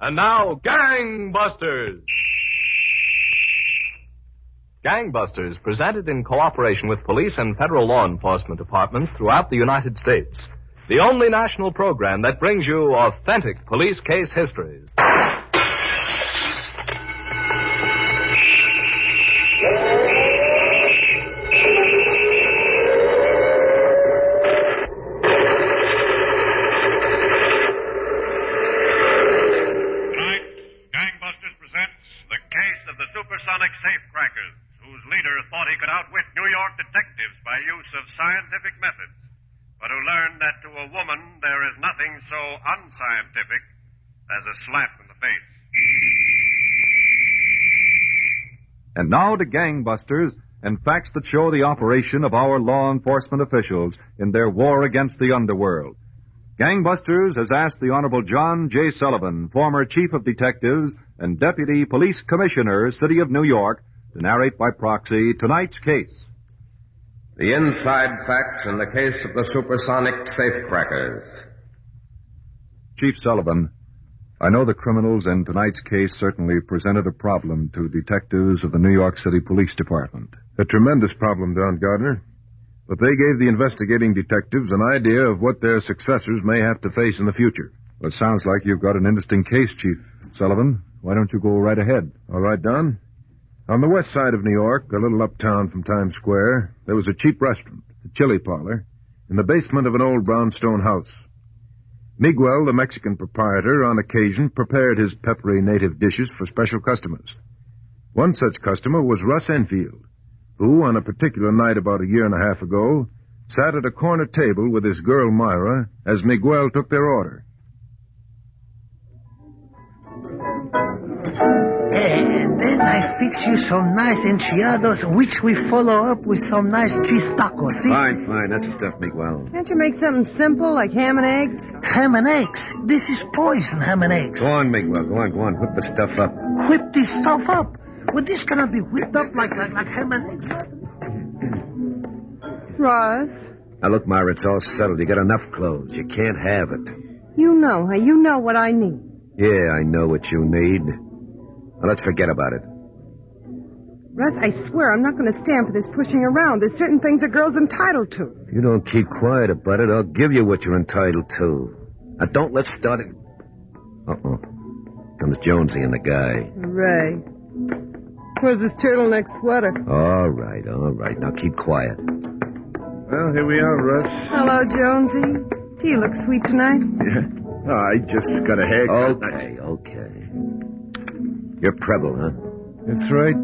And now, Gangbusters! Gangbusters, presented in cooperation with police and federal law enforcement departments throughout the United States. The only national program that brings you authentic police case histories. Tonight, Gangbusters presents the case of the Supersonic Safecrackers, whose leader thought he could outwit New York detectives by use of scientific methods, but who learned that to a woman there is nothing so unscientific as a slap in the face. And now to Gangbusters and facts that show the operation of our law enforcement officials in their war against the underworld. Gangbusters has asked the Honorable John J. Sullivan, former Chief of Detectives and Deputy Police Commissioner, City of New York, to narrate by proxy tonight's case. The inside facts in the case of the Supersonic Safecrackers. Chief Sullivan, I know the criminals in tonight's case certainly presented a problem to detectives of the New York City Police Department. A tremendous problem, Don Gardner. But they gave the investigating detectives an idea of what their successors may have to face in the future. Well, it sounds like you've got an interesting case, Chief Sullivan. Why don't you go right ahead? All right, Don. On the west side of New York, a little uptown from Times Square, there was a cheap restaurant, a chili parlor, in the basement of an old brownstone house. Miguel, the Mexican proprietor, on occasion prepared his peppery native dishes for special customers. One such customer was Russ Enfield, who, on a particular night about a year and a half ago, sat at a corner table with his girl Myra as Miguel took their order. And then I fix you some nice enchiladas, which we follow up with some nice cheese tacos, see? Fine. That's the stuff, Miguel. Can't you make something simple like ham and eggs? Ham and eggs. This is poison, ham and eggs. Go on, Miguel. Go on. Whip the stuff up. Whip this stuff up? Well, this gonna be whipped up like ham and eggs. Ross, Now, look, Myra, it's all settled. You got enough clothes. You can't have it. you know what I need. Yeah, I know what you need. Now, let's forget about it. Russ, I swear I'm not going to stand for this pushing around. There's certain things a girl's entitled to. If you don't keep quiet about it, I'll give you what you're entitled to. Now, don't let's start it. Uh-oh. Comes Jonesy and the guy. Ray. Where's this turtleneck sweater? All right. Now, keep quiet. Well, here we are, Russ. Hello, Jonesy. Do you look sweet tonight? Yeah. I just got a haircut. Okay. You're Preble, huh? That's right.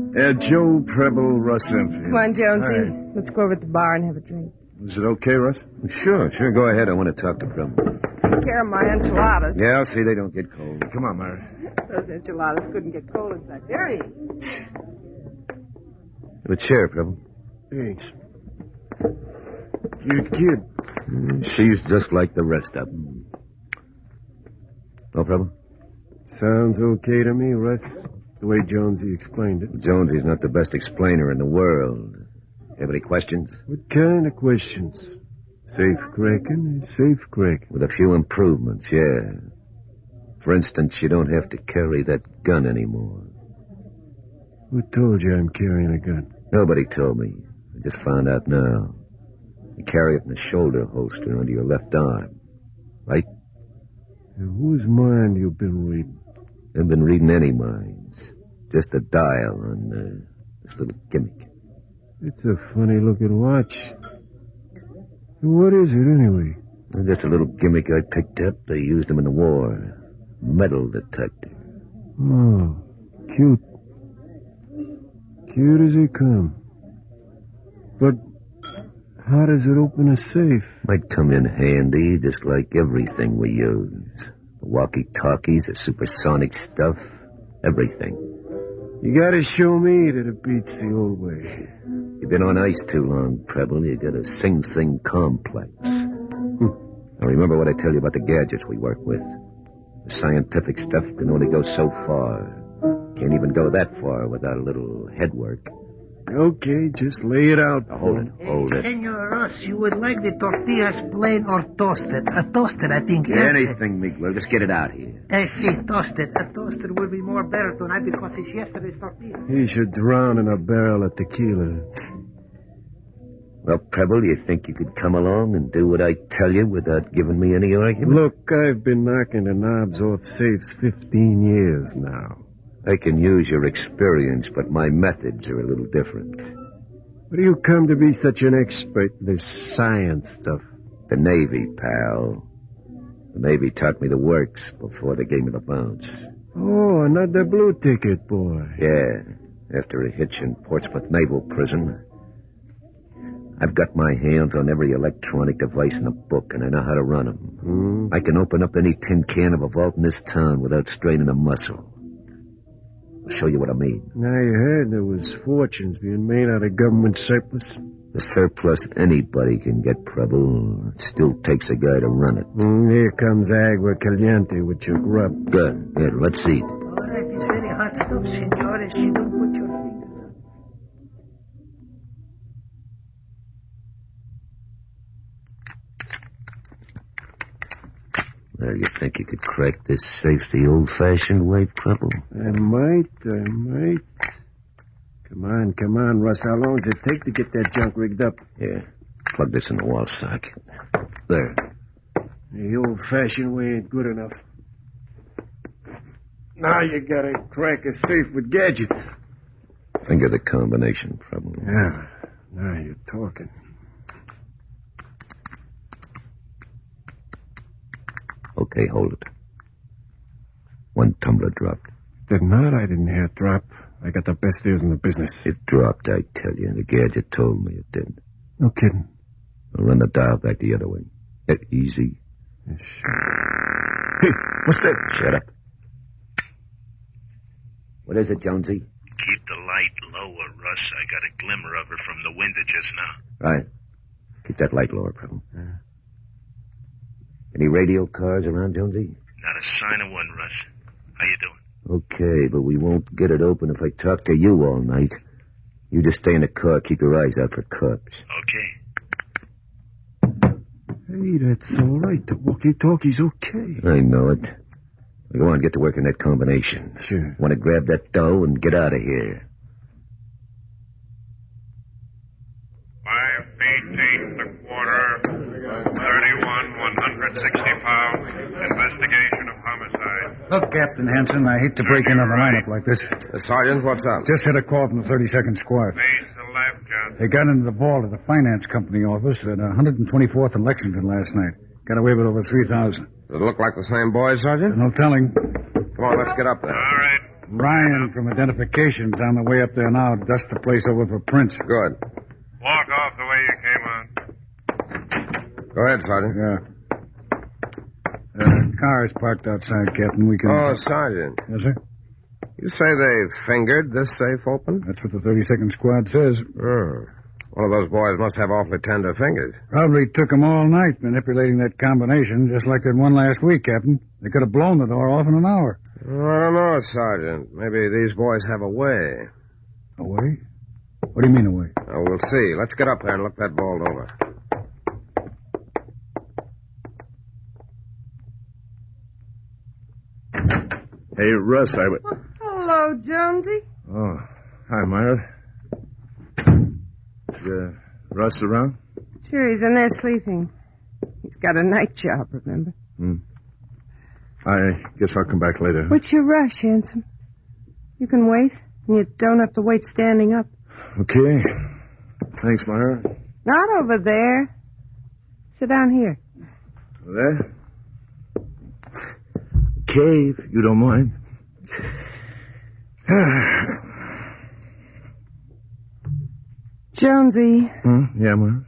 Joe Preble, Russ Enfield. Come on, Jonesy. All right. Let's go over to the bar and have a drink. Is it okay, Russ? Sure. Go ahead. I want to talk to Preble. Take care of my enchiladas. Yeah, I'll see they don't get cold. Come on, Myra. Those enchiladas couldn't get cold inside. There he is. Have a chair, Preble. Thanks. Cute kid. She's just like the rest of them. No problem? Sounds okay to me, Russ. The way Jonesy explained it. Jonesy's not the best explainer in the world. Have any questions? What kind of questions? Safe cracking is safe cracking. With a few improvements, yeah. For instance, you don't have to carry that gun anymore. Who told you I'm carrying a gun? Nobody told me. I just found out now. You carry it in a shoulder holster under your left arm. Right? Now, whose mind you been reading? I've been reading any minds. Just a dial on this little gimmick. It's a funny-looking watch. What is it, anyway? Just a little gimmick I picked up. They used them in the war. Metal detector. Oh, cute. Cute as they come. But how does it open a safe? Might come in handy, just like everything we use. The walkie-talkies, the supersonic stuff, everything. You gotta show me that it beats the old way. You've been on ice too long, Preble. You got a Sing-Sing complex. Now remember what I tell you about the gadgets we work with. The scientific stuff can only go so far. Can't even go that far without a little head work. Okay, just lay it out. Hold it. Senor Ross, you would like the tortillas plain or toasted? Toasted, I think. Anything, Miguel. Just get it out here. See, toasted. Toasted will be more better tonight because it's yesterday's tortilla. He should drown in a barrel of tequila. Well, Preble, you think you could come along and do what I tell you without giving me any argument? Look, I've been knocking the knobs off safes 15 years now. I can use your experience, but my methods are a little different. What do you come to be such an expert in this science stuff? The Navy, pal. The Navy taught me the works before they gave me the bounce. Oh, another blue ticket, boy. Yeah, after a hitch in Portsmouth Naval Prison. I've got my hands on every electronic device in the book, and I know how to run them. I can open up any tin can of a vault in this town without straining a muscle. I'll show you what I mean. Now, you heard there was fortunes being made out of government surplus. The surplus anybody can get, Preble. It still takes a guy to run it. Here comes Agua Caliente with your grub. Good. Let's eat. All right, it's very hot stuff, senores. You don't put your fingers on. Well, you think you could crack this safe the old-fashioned way, Preble? I might. Come on, Russ. How long does it take to get that junk rigged up? Yeah. Plug this in the wall socket. There. The old-fashioned way ain't good enough. Now you gotta crack a safe with gadgets. Finger the combination, Preble. Yeah. Now you're talking. Okay, hold it. 1 tumbler dropped. Did not. I didn't hear it drop. I got the best ears in the business. It dropped, I tell you, and the gadget told me it did. No kidding. I'll run the dial back the other way. Easy. Yeah, sure. Hey, what's that? Shut up. What is it, Jonesy? Keep the light lower, Russ. I got a glimmer of her from the window just now. Right. Keep that light lower, Preble. Any radio cars around, Jonesy? Not a sign of one, Russ. How you doing? Okay, but we won't get it open if I talk to you all night. You just stay in the car. Keep your eyes out for cops. Okay. Hey, that's all right. The walkie-talkie's okay. I know it. Go on, get to work on that combination. Sure. Want to grab that dough and get out of here. 5 feet 8 1/4, 31 160 pounds. Investigation of homicide. Look, Captain Hanson, I hate to break into the lineup like this. Sergeant, what's up? Just had a call from the 32nd Squad. Face the left, Johnson. They got into the vault of the finance company office at 124th and Lexington last night. Got away with over 3,000. Does it look like the same boys, Sergeant? No telling. Come on, let's get up there. All right. Ryan from Identification's on the way up there now to dust the place over for prints. Good. Walk off the way you came on. Go ahead, Sergeant. Yeah. Car's parked outside, Captain. We can... Oh, Sergeant. Yes, sir? You say they fingered this safe open? That's what the 32nd Squad says. Oh. One of those boys must have awfully tender fingers. Probably took them all night manipulating that combination, just like that one last week, Captain. They could have blown the door off in an hour. Oh, I don't know, Sergeant. Maybe these boys have a way. A way? What do you mean a way? We'll see. Let's get up there and look that vault over. Hey, Russ, Hello, Jonesy. Oh, hi, Myra. Is, Russ around? Sure, he's in there sleeping. He's got a night job, remember? I guess I'll come back later. What's your rush, handsome? You can wait, and you don't have to wait standing up. Okay. Thanks, Myra. Not over there. Sit down here. There? Okay, if you don't mind. Jonesy. Yeah, Myra?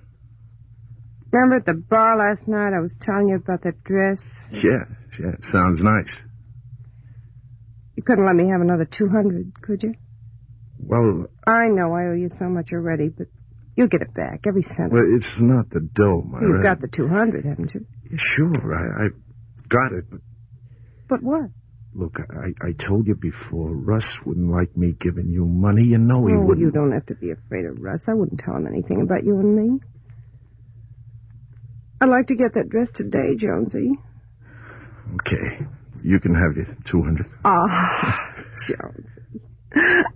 Remember at the bar last night I was telling you about that dress? Yeah, sounds nice. You couldn't let me have another 200, could you? Well... I know I owe you so much already, but you'll get it back, every cent. Well, it's not the dough, Myra. You've got the 200, haven't you? Yeah, sure, I got it, but... But what? Look, I told you before, Russ wouldn't like me giving you money. You know he wouldn't. You don't have to be afraid of Russ. I wouldn't tell him anything about you and me. I'd like to get that dress today, Jonesy. Okay. You can have your 200. Oh, Jonesy.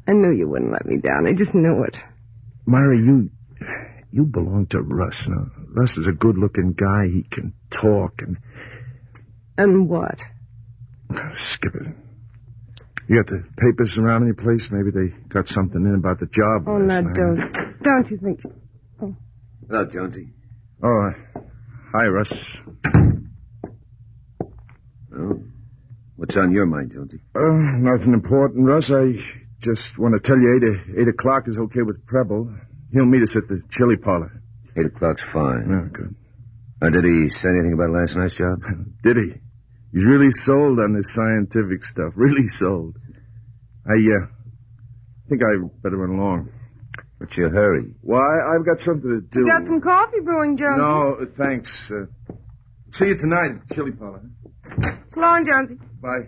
I knew you wouldn't let me down. I just knew it. Myra, you belong to Russ. Now, Russ is a good-looking guy. He can talk and... And what? Skip it. You got the papers around in your place? Maybe they got something in about the job last night. Don't you think... Oh. Hello, Jonesy. Oh, hi, Russ. Oh, what's on your mind, Jonesy? Nothing important, Russ. I just want to tell you 8 o'clock is okay with Preble. He'll meet us at the chili parlor. 8 o'clock's fine. Oh, good. Did he say anything about last night's job? Did he? He's really sold on this scientific stuff. Really sold. I think I better run along. What's your hurry? Why, I've got something to do. You got some coffee brewing, Jonesy? No, thanks. See you tonight at the chili parlor. So long, Jonesy. Bye.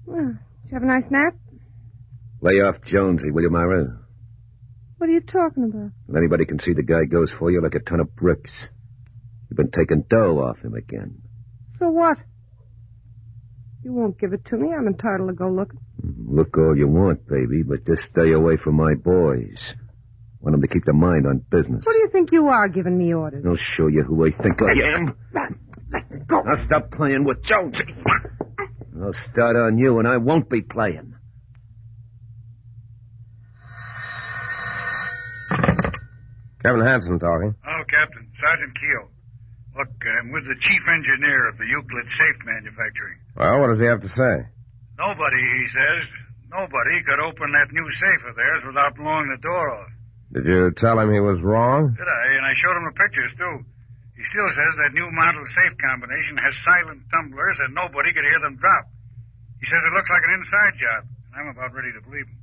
Well, did you have a nice nap? Lay off Jonesy, will you, Myra? What are you talking about? If anybody can see the guy goes for you like a ton of bricks. You've been taking dough off him again. So what? You won't give it to me. I'm entitled to go looking. Look all you want, baby, but just stay away from my boys. Want them to keep their mind on business. What do you think you are giving me orders? I'll show you who I think I am. Let go. Now stop playing with Jonesy. I'll start on you, and I won't be playing. Captain Hanson talking. Oh, Captain. Sergeant Keel. Look, I'm with the chief engineer of the Euclid Safe Manufacturing. Well, what does he have to say? Nobody, he says, nobody could open that new safe of theirs without blowing the door off. Did you tell him he was wrong? Did I? And I showed him the pictures, too. He still says that new model safe combination has silent tumblers and nobody could hear them drop. He says it looks like an inside job, and I'm about ready to believe him.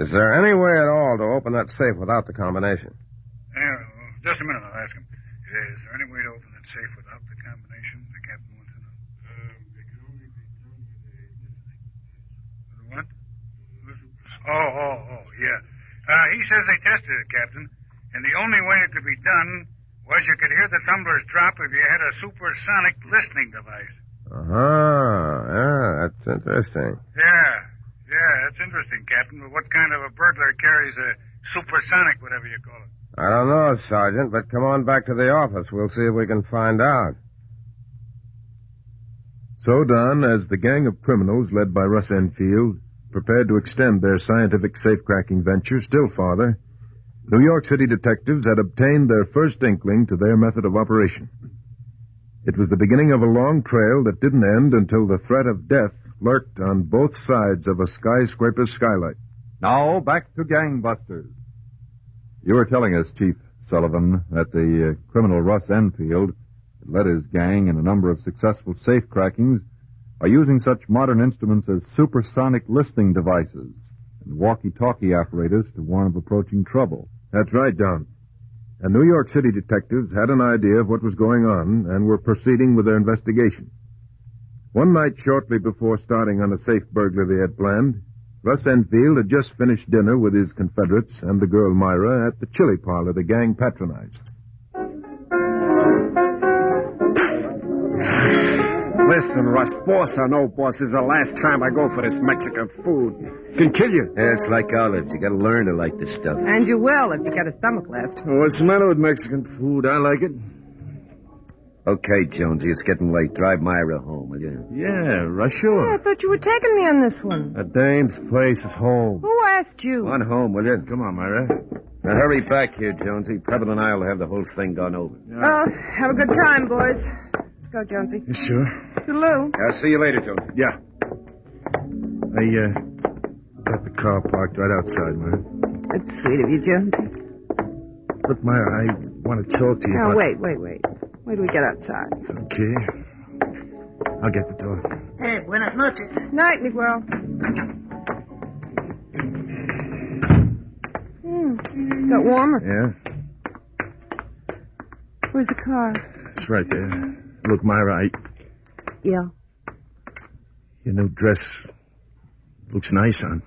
Is there any way at all to open that safe without the combination? Just a minute, I'll ask him. Is there any way to open that safe without the combination? The captain wants to know. It can only be done with a... What? Oh, yeah. He says they tested it, Captain, and the only way it could be done was you could hear the tumblers drop if you had a supersonic listening device. Yeah, that's interesting. Yeah, that's interesting, Captain, but what kind of a burglar carries a supersonic, whatever you call it? I don't know, Sergeant, but come on back to the office. We'll see if we can find out. So, Don, as the gang of criminals led by Russ Enfield prepared to extend their scientific safecracking venture still farther, New York City detectives had obtained their first inkling to their method of operation. It was the beginning of a long trail that didn't end until the threat of death lurked on both sides of a skyscraper's skylight. Now, back to gangbusters. You were telling us, Chief Sullivan, that the criminal Russ Enfield had led his gang in a number of successful safecrackings by using such modern instruments as supersonic listening devices and walkie-talkie apparatus to warn of approaching trouble. That's right, Don. And New York City detectives had an idea of what was going on and were proceeding with their investigation. One night shortly before starting on a safe burglary they had planned, Russ Enfield had just finished dinner with his Confederates and the girl Myra at the chili parlor the gang patronized. Listen, Russ, boss or no boss, is the last time I go for this Mexican food. Can kill you. Yeah, it's like olives. You gotta learn to like this stuff. And you will if you got a stomach left. What's the matter with Mexican food? I like it. Okay, Jonesy, it's getting late. Drive Myra home, will you? Yeah, Russ, sure. Yeah, I thought you were taking me on this one. A dame's place is home. Who asked you? On home, will you? Come on, Myra. Now hurry back here, Jonesy. Preble and I will have the whole thing gone over. Have a good time, boys. Let's go, Jonesy. You sure? Toodaloo. I'll see you later, Jonesy. Yeah. I got the car parked right outside, Myra. That's sweet of you, Jonesy. Look, Myra, I want to talk to you Now, about... wait. Wait till we get outside. Okay. I'll get the door. Hey, buenas noches. Night, Miguel. Got warmer. Yeah? Where's the car? It's right there. Look, Myra, Yeah. Your new dress looks nice, hon.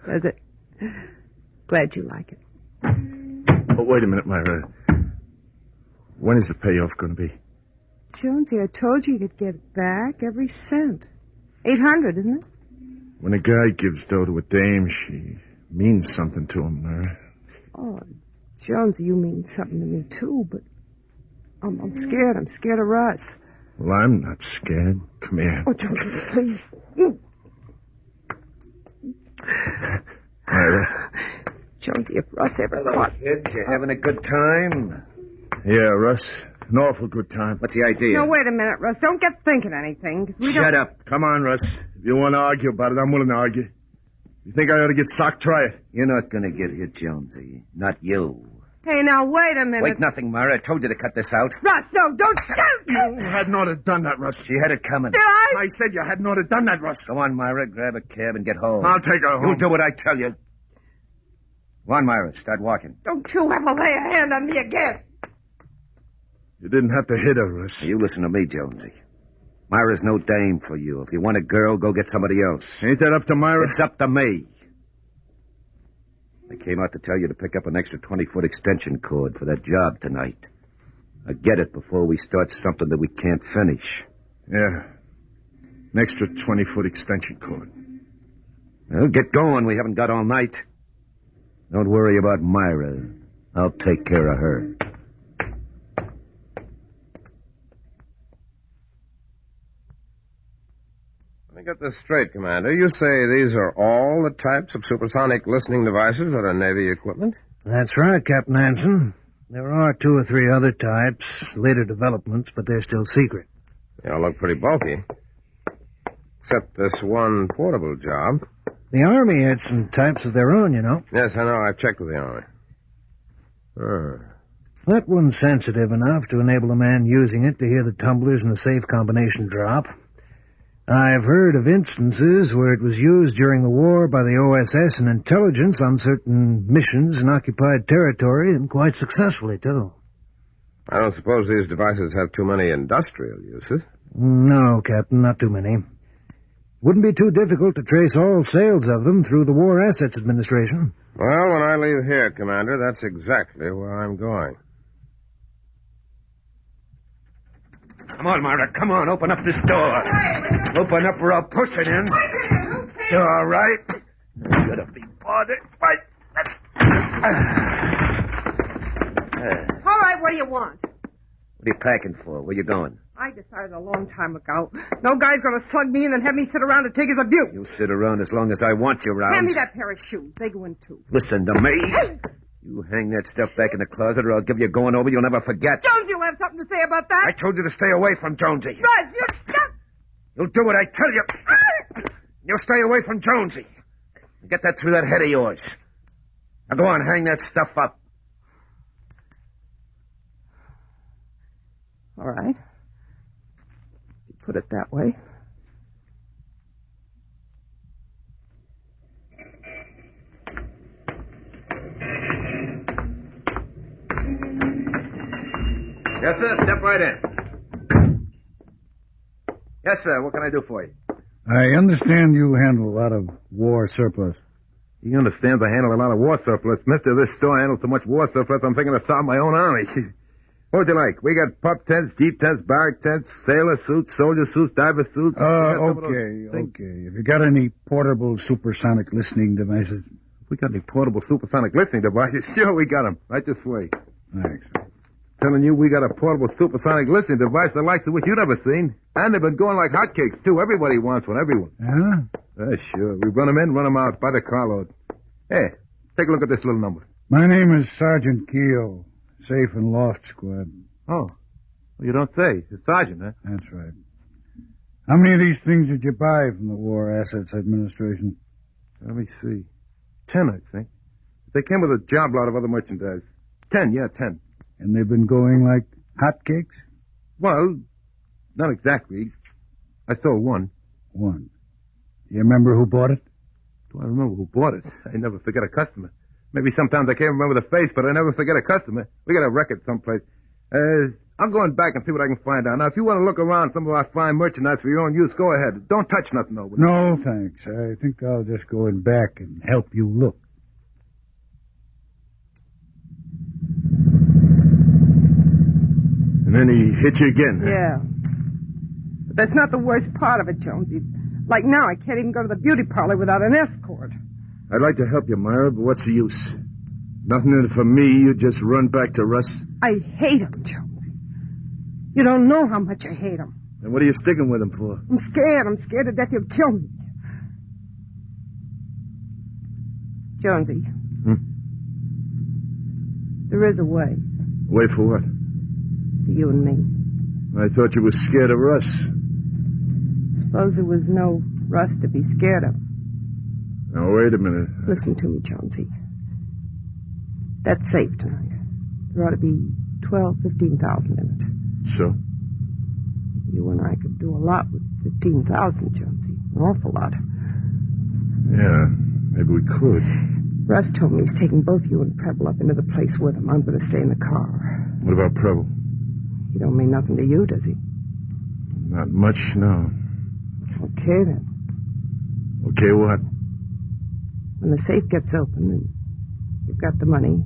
Does it? Glad you like it. Oh, wait a minute, Myra. When is the payoff going to be? Jonesy, I told you you'd get it back, every cent. $800, isn't it? When a guy gives dough to a dame, she means something to him, Myra. Oh, Jonesy, you mean something to me, too, but I'm scared. I'm scared of Russ. Well, I'm not scared. Come here. Oh, Jonesy, please. Myra. Jonesy, if Russ ever thought... Kids, you having a good time? Yeah, Russ. An awful good time. What's the idea? No, wait a minute, Russ. Don't get thinking anything. 'Cause we Shut don't... up. Come on, Russ. If you want to argue about it, I'm willing to argue. You think I ought to get socked? Try it. You're not going to get hit, Jonesy. Not you. Hey, now, wait a minute. Wait, nothing, Myra. I told you to cut this out. Russ, no, don't... You hadn't ought to have done that, Russ. She had it coming. Did I? I said you hadn't ought to have done that, Russ. Go on, Myra. Grab a cab and get home. I'll take her home. You do what I tell you. Go on, Myra. Start walking. Don't you ever lay a hand on me again. You didn't have to hit her, Russ. You listen to me, Jonesy. Myra's no dame for you. If you want a girl, go get somebody else. Ain't that up to Myra? It's up to me. I came out to tell you to pick up an extra 20-foot extension cord for that job tonight. Now get it before we start something that we can't finish. Yeah. An extra 20-foot extension cord. Well, get going. We haven't got all night. Don't worry about Myra. I'll take care of her. Let me get this straight, Commander. You say these are all the types of supersonic listening devices that are Navy equipment? That's right, Captain Hanson. There are 2 or 3 other types, later developments, but they're still secret. They all look pretty bulky. Except this one portable job. The Army had some types of their own, you know. Yes, I know. I've checked with the Army. That one's sensitive enough to enable a man using it to hear the tumblers in a safe combination drop. I've heard of instances where it was used during the war by the OSS and intelligence on certain missions in occupied territory, and quite successfully, too. I don't suppose these devices have too many industrial uses. No, Captain, not too many. Wouldn't be too difficult to trace all sales of them through the War Assets Administration. Well, when I leave here, Commander, that's exactly where I'm going. Come on, Myra. Come on. Open up this door. Open up or I'll push it in. You all right? You're gonna be bothered by... All right, what do you want? What are you packing for? Where you going? I decided a long time ago. No guy's going to slug me in and have me sit around and take his abuse. You'll sit around as long as I want you around. Hand me that pair of shoes. They go in, too. Listen to me. You hang that stuff back in the closet or I'll give you a going over you'll never forget. Jones, you have something to say about that? I told you to stay away from Jonesy. Russ, you... You'll do what I tell you. You'll stay away from Jonesy. Get that through that head of yours. Now go on, hang that stuff up. All right. You put it that way. Yes, sir. Step right in. Yes, sir. What can I do for you? I understand you handle a lot of war surplus. He understands I handle a lot of war surplus. Mister, this store handles so much war surplus, I'm thinking of starting my own army. What would you like? We got pup tents, jeep tents, barrack tents, sailor suits, soldier suits, diver suits. Okay. Have you got any portable supersonic listening devices? We got any portable supersonic listening devices? Sure, we got them. Right this way. Thanks. Telling you we got a portable supersonic listening device the likes of which you've never seen. And they've been going like hotcakes, too. Everybody wants one, everyone. Yeah? Sure. We run them in, run them out by the carload. Hey, take a look at this little number. My name is Sergeant Keogh, Safe and Loft Squad. Oh. Well, you don't say. It's Sergeant, huh? That's right. How many of these things did you buy from the War Assets Administration? Let me see. 10, I think. They came with a job lot of other merchandise. 10, yeah, 10. And they've been going like hotcakes? Well, not exactly. I sold one. One. Do you remember who bought it? Do I remember who bought it? I never forget a customer. Maybe sometimes I can't remember the face, but I never forget a customer. We got a record someplace. I'll go in back and see what I can find out. Now, if you want to look around some of our fine merchandise for your own use, go ahead. Don't touch nothing, though. No, thanks. I think I'll just go in back and help you look. And then he hit you again, huh? Yeah. But that's not the worst part of it, Jonesy. Like now, I can't even go to the beauty parlor without an escort. I'd like to help you, Myra, but what's the use? Nothing in it for me. You just run back to Russ. I hate him, Jonesy. You don't know how much I hate him. Then what are you sticking with him for? I'm scared. I'm scared to death he'll kill me. Jonesy. There is a way. Way for what? For you and me. I thought you were scared of Russ. Suppose there was no Russ to be scared of. Now, wait a minute. Listen to me, Jonesy. That safe tonight. There ought to be 15,000 in it. So? You and I could do a lot with 15,000, Jonesy. An awful lot. Yeah, maybe we could. Russ told me he's taking both you and Preble up into the place with him. I'm going to stay in the car. What about Preble? He don't mean nothing to you, does he? Not much, no. Okay, then. Okay, what? When the safe gets open and you've got the money,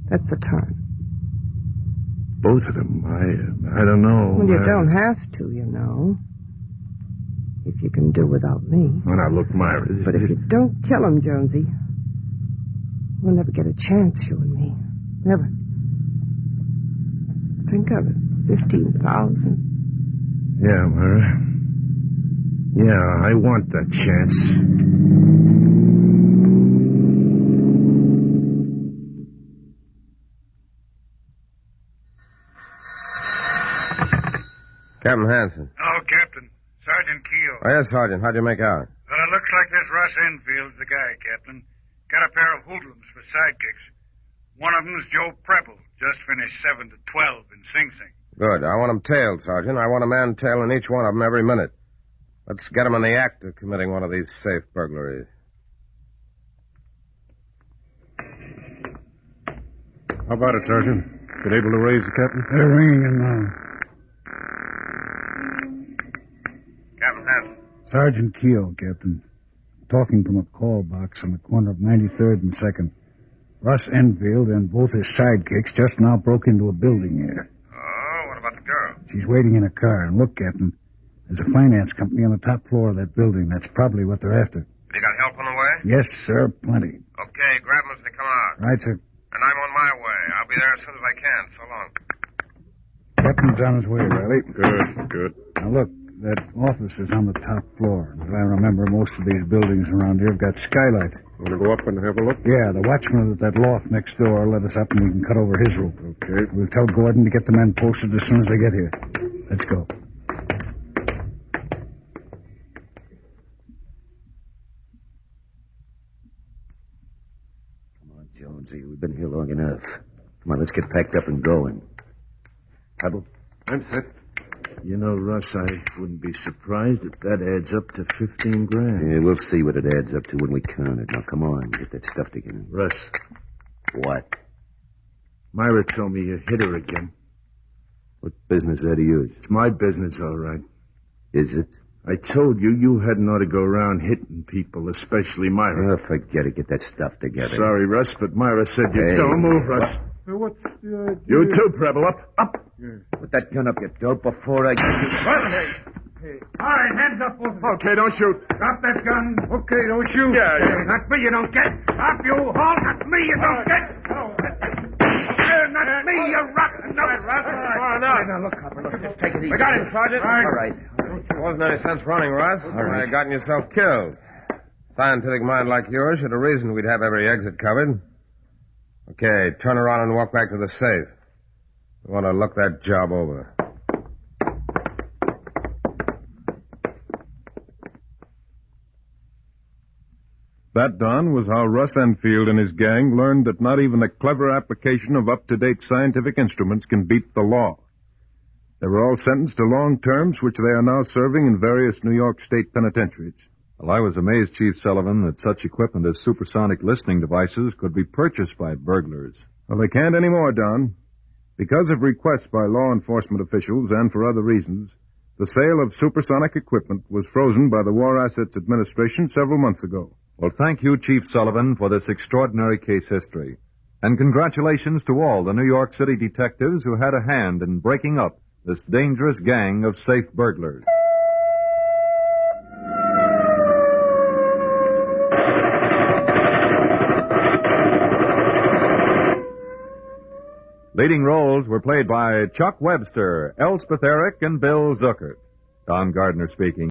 that's the time. Both of them? I don't know. Well, you don't have to, you know. If you can do without me. Well, now, look, Myra. But if you don't kill him, Jonesy, we'll never get a chance, you and me. Never. Think of it. 15,000. Yeah, Myra. Yeah, I want that chance. Captain Hanson. Hello, Captain. Sergeant Keel. Oh, yes, Sergeant. How'd you make out? Well, it looks like this Russ Enfield's the guy, Captain. Got a pair of hoodlums for sidekicks. One of them's Joe Preble. Just finished 7 to 12 in Sing Sing. Good. I want them tailed, Sergeant. I want a man tailing each one of them every minute. Let's get them in the act of committing one of these safe burglaries. How about it, Sergeant? Been able to raise the captain? They're ringing in now. Captain Hanson. Sergeant Keel, Captain. Talking from a call box on the corner of 93rd and 2nd. Russ Enfield and both his sidekicks just now broke into a building here. Oh, what about the girl? She's waiting in a car. And look, Captain, there's a finance company on the top floor of that building. That's probably what they're after. You got help on the way? Yes, sir, plenty. Okay, grab them as they come out. Right, sir. And I'm on my way. I'll be there as soon as I can. So long. Captain's on his way, Riley. Good. Now, look, that office is on the top floor. As I remember, most of these buildings around here have got skylight. Want to go up and have a look? Yeah, the watchman at that loft next door let us up and we can cut over his roof. Okay. We'll tell Gordon to get the men posted as soon as they get here. Let's go. Come on, Jonesy. We've been here long enough. Come on, let's get packed up and going. Preble? I'm set. You know, Russ, I wouldn't be surprised if that adds up to 15 grand. Yeah, we'll see what it adds up to when we count it. Now, come on, get that stuff together. Russ, What? Myra told me you hit her again. What business that of yours? It's my business, all right. Is it? I told you hadn't ought to go around hitting people, especially Myra. Oh, forget it. Get that stuff together. Sorry, Russ, but Myra said you... Hey. Don't move, Russ. What's the idea? You too, Preble. Up. Put that gun up, you dope, before I get you... Hey. All right, hands up, both of you. Okay, don't shoot. Drop that gun. Okay, don't shoot. Yeah. Not me, you don't get. Stop, you all. Not me, you don't get. Not me, you rotten. No, Russ. Now, look, Copper, look. Just take it easy. We got him, Sergeant. All right. There wasn't any sense running, Russ. All right. You'd gotten yourself killed. Scientific mind like yours should have reasoned we'd have every exit covered. Okay, turn around and walk back to the safe. We want to look that job over. That, Don, was how Russ Enfield and his gang learned that not even the clever application of up-to-date scientific instruments can beat the law. They were all sentenced to long terms, which they are now serving in various New York state penitentiaries. Well, I was amazed, Chief Sullivan, that such equipment as supersonic listening devices could be purchased by burglars. Well, they can't anymore, Don. Because of requests by law enforcement officials and for other reasons, the sale of supersonic equipment was frozen by the War Assets Administration several months ago. Well, thank you, Chief Sullivan, for this extraordinary case history. And congratulations to all the New York City detectives who had a hand in breaking up this dangerous gang of safe burglars. Leading roles were played by Chuck Webster, Elspeth Eric, and Bill Zuckert. Don Gardner speaking.